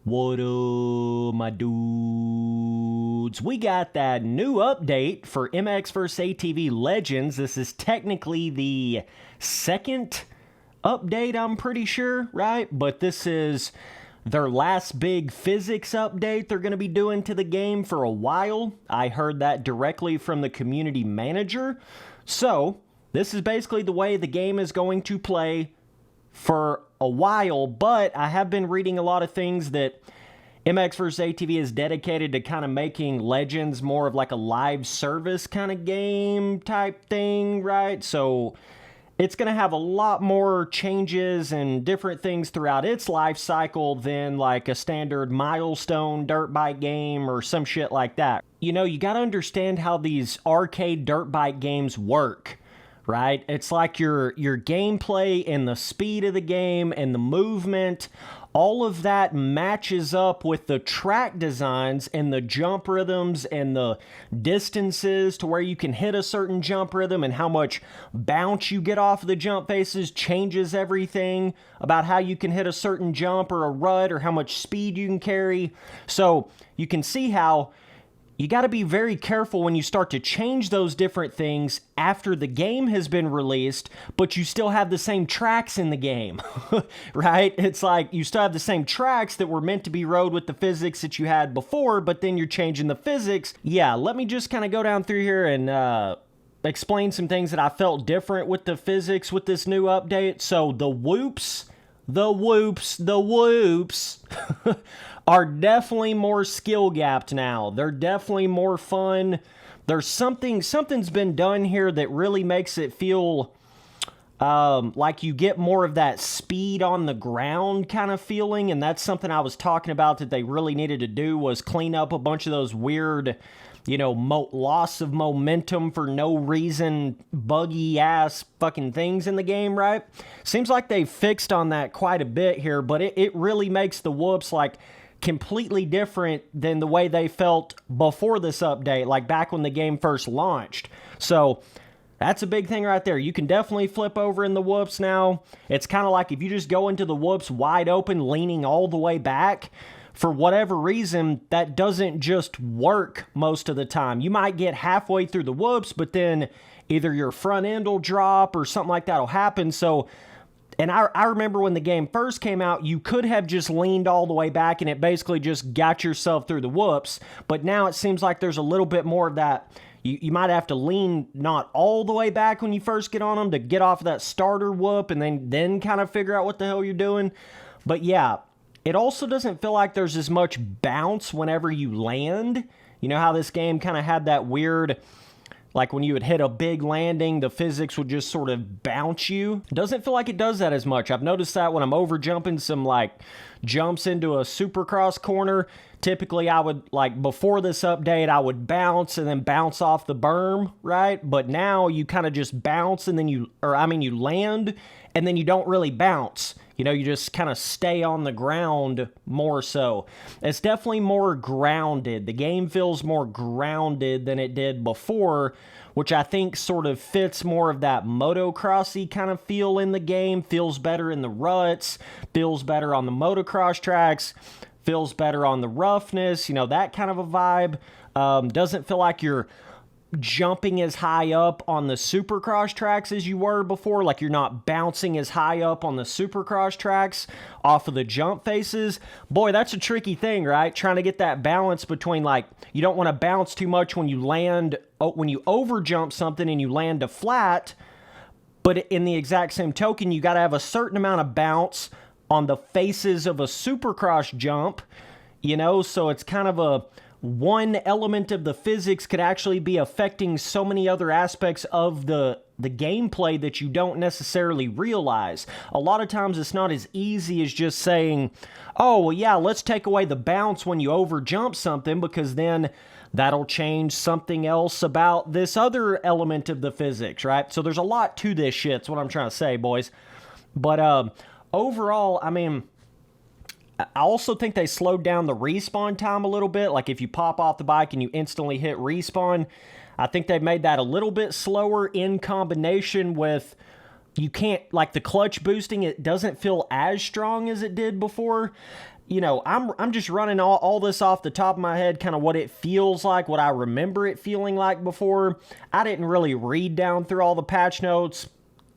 What up, my dudes? We got that new update for MX vs. ATV Legends. This is technically the second update, I'm pretty sure, right? But this is their last big physics update they're going to be doing to the game for a while. I heard that directly from the community manager. So, this is basically the way the game is going to play for a while, but I have been reading a lot of things that MX vs. ATV is dedicated to kind of making Legends more of like a live service kind of game type thing, right? So it's going to have a lot more changes and different things throughout its life cycle than like a standard milestone dirt bike game or some shit like that. You know, you got to understand how these arcade dirt bike games work. Right? It's like your gameplay and the speed of the game and the movement, all of that matches up with the track designs and the jump rhythms and the distances to where you can hit a certain jump rhythm, and how much bounce you get off of the jump faces changes everything about how you can hit a certain jump or a rut or how much speed you can carry. So you can see how you got to be very careful when you start to change those different things after the game has been released, but you still have the same tracks in the game, right? It's like you still have the same tracks that were meant to be rode with the physics that you had before, but then you're changing the physics. Yeah, let me just kind of go down through here and explain some things that I felt different with the physics with this new update. So the whoops are definitely more skill gapped now. They're definitely more fun. There's something's been done here that really makes it feel like you get more of that speed on the ground kind of feeling, and that's something I was talking about that they really needed to do, was clean up a bunch of those weird, you know, loss of momentum for no reason, buggy ass fucking things in the game, right? Seems like they fixed on that quite a bit here, but it really makes the whoops like completely different than the way they felt before this update, like back when the game first launched. So that's a big thing right there. You can definitely flip over in the whoops now. It's kind of like if you just go into the whoops wide open, leaning all the way back, for whatever reason, that doesn't just work most of the time. You might get halfway through the whoops, but then either your front end will drop or something like that will happen. So, and I remember when the game first came out, you could have just leaned all the way back and it basically just got yourself through the whoops. But now it seems like there's a little bit more of that. You might have to lean not all the way back when you first get on them to get off of that starter whoop and then kind of figure out what the hell you're doing. But yeah, it also doesn't feel like there's as much bounce whenever you land. You know how this game kind of had that weird, like when you would hit a big landing, the physics would just sort of bounce you. It doesn't feel like it does that as much. I've noticed that when I'm over jumping some like jumps into a Supercross corner, typically I would, like before this update, I would bounce and then bounce off the berm, right? But now you kind of just bounce and then you land and then you don't really bounce. You know, you just kind of stay on the ground more so. It's definitely more grounded. The game feels more grounded than it did before, which I think sort of fits more of that motocrossy kind of feel in the game. Feels better in the ruts, feels better on the motocross tracks, feels better on the roughness, you know, that kind of a vibe. Doesn't feel like you're jumping as high up on the Supercross tracks as you were before. Like you're not bouncing as high up on the Supercross tracks off of the jump faces. Boy, that's a tricky thing, right? Trying to get that balance between, like, you don't want to bounce too much when you land, when you over jump something and you land to flat, but in the exact same token, you got to have a certain amount of bounce on the faces of a Supercross jump, you know, so it's kind of a one element of the physics could actually be affecting so many other aspects of the gameplay that you don't necessarily realize. A lot of times it's not as easy as just saying, oh, well, yeah, let's take away the bounce when you over jump something, because then that'll change something else about this other element of the physics, right? So there's a lot to this shit, is what I'm trying to say, boys. But overall, I mean, I also think they slowed down the respawn time a little bit. Like if you pop off the bike and you instantly hit respawn, I think they've made that a little bit slower in combination with you can't, like the clutch boosting, it doesn't feel as strong as it did before. I'm just running all this off the top of my head, kind of what it feels like, what I remember it feeling like before. I didn't really read down through all the patch notes.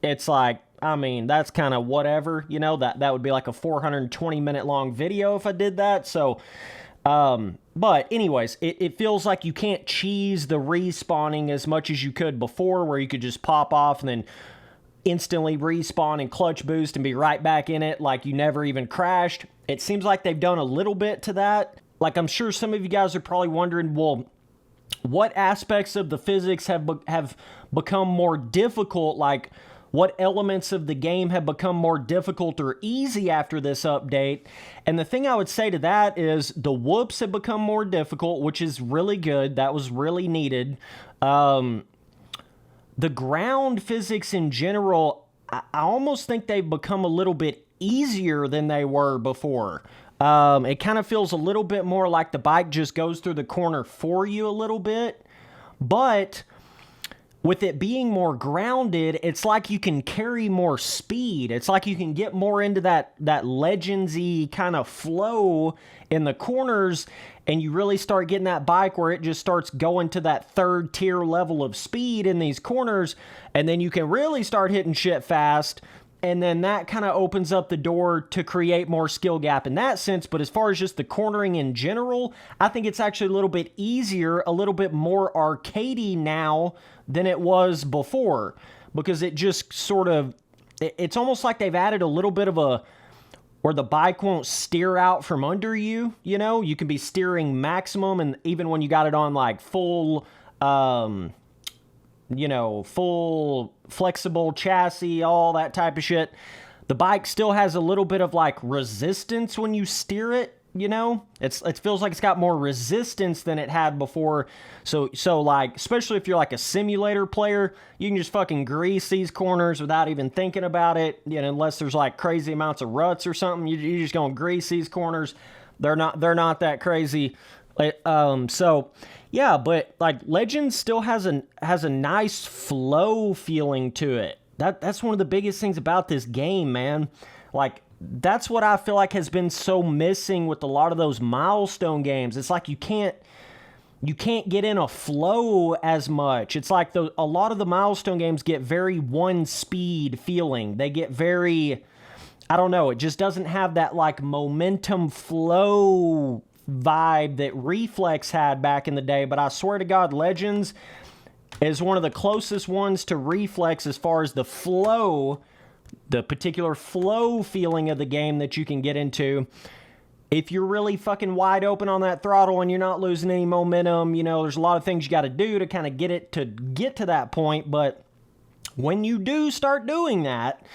It's like, I mean, that's kind of whatever, that would be like a 420-minute long video if I did that. So, but anyways, it feels like you can't cheese the respawning as much as you could before, where you could just pop off and then instantly respawn and clutch boost and be right back in it like you never even crashed. It seems like they've done a little bit to that. Like, I'm sure some of you guys are probably wondering, well, what aspects of the physics have become more difficult? Like, what elements of the game have become more difficult or easy after this update? And the thing I would say to that is the whoops have become more difficult, which is really good. That was really needed. The ground physics in general, I almost think they've become a little bit easier than they were before. It kind of feels a little bit more like the bike just goes through the corner for you a little bit. But with it being more grounded, it's like you can carry more speed. It's like you can get more into that Legends-y kind of flow in the corners, and you really start getting that bike where it just starts going to that third tier level of speed in these corners, and then you can really start hitting shit fast, and then that kind of opens up the door to create more skill gap in that sense. But as far as just the cornering in general, I think it's actually a little bit easier, a little bit more arcadey now than it was before, because it just sort of, it's almost like they've added a little bit of a, where the bike won't steer out from under you, you can be steering maximum, and even when you got it on like full, full flexible chassis, all that type of shit, the bike still has a little bit of like resistance when you steer it. It feels like it's got more resistance than it had before. So like, especially if you're like a simulator player, you can just fucking grease these corners without even thinking about it. Unless there's like crazy amounts of ruts or something, you're just gonna grease these corners. They're not that crazy. So yeah, but like Legends still has a nice flow feeling to it. That's one of the biggest things about this game, man. Like, that's what I feel like has been so missing with a lot of those milestone games. It's like you can't get in a flow as much. It's like a lot of the milestone games get very one speed feeling. They get very, I don't know, it just doesn't have that like momentum flow vibe that Reflex had back in the day. But I swear to God, Legends is one of the closest ones to Reflex as far as the flow, the particular flow feeling of the game that you can get into. If you're really fucking wide open on that throttle and you're not losing any momentum, there's a lot of things you got to do to kind of get to that point. But when you do start doing that,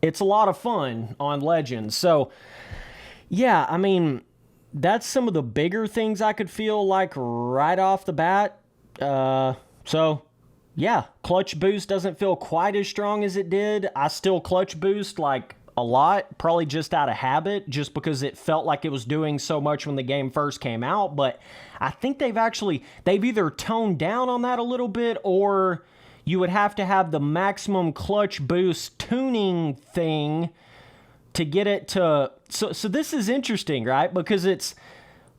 it's a lot of fun on Legends. So yeah, I mean, that's some of the bigger things I could feel like right off the bat. So yeah, clutch boost doesn't feel quite as strong as it did. I still clutch boost like a lot, probably just out of habit, just because it felt like it was doing so much when the game first came out. But I think they've either toned down on that a little bit, or you would have to have the maximum clutch boost tuning thing to get it to... So this is interesting, right? Because it's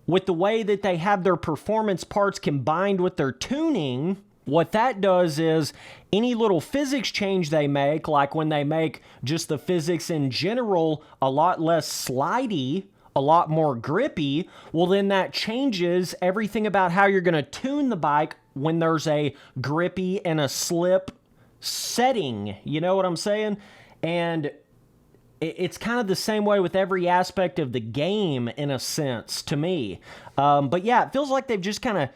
with the way that they have their performance parts combined with their tuning, what that does is any little physics change they make, like when they make just the physics in general a lot less slidey, a lot more grippy, well then that changes everything about how you're going to tune the bike when there's a grippy and a slip setting. You know what I'm saying? And it's kind of the same way with every aspect of the game in a sense to me. But yeah, it feels like they've just kind of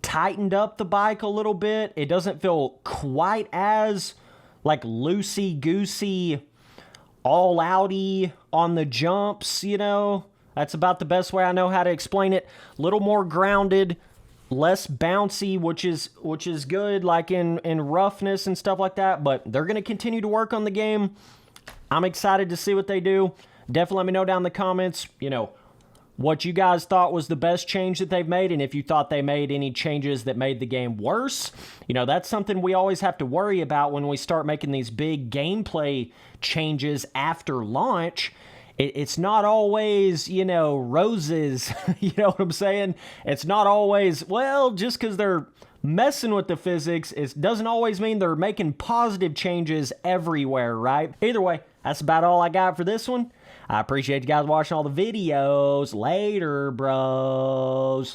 tightened up the bike a little bit. It doesn't feel quite as like loosey-goosey, all-outy on the jumps, That's about the best way I know how to explain it. A little more grounded, less bouncy, which is good, like in roughness and stuff like that. But they're going to continue to work on the game. I'm excited to see what they do. Definitely let me know down in the comments, what you guys thought was the best change that they've made, and if you thought they made any changes that made the game worse. That's something we always have to worry about when we start making these big gameplay changes after launch, it's not always, you know, roses. You know what I'm saying? It's not always, well, just because they're messing with the physics, it doesn't always mean they're making positive changes everywhere, right? Either way, that's about all I got for this one. I appreciate you guys watching all the videos. Later, bros.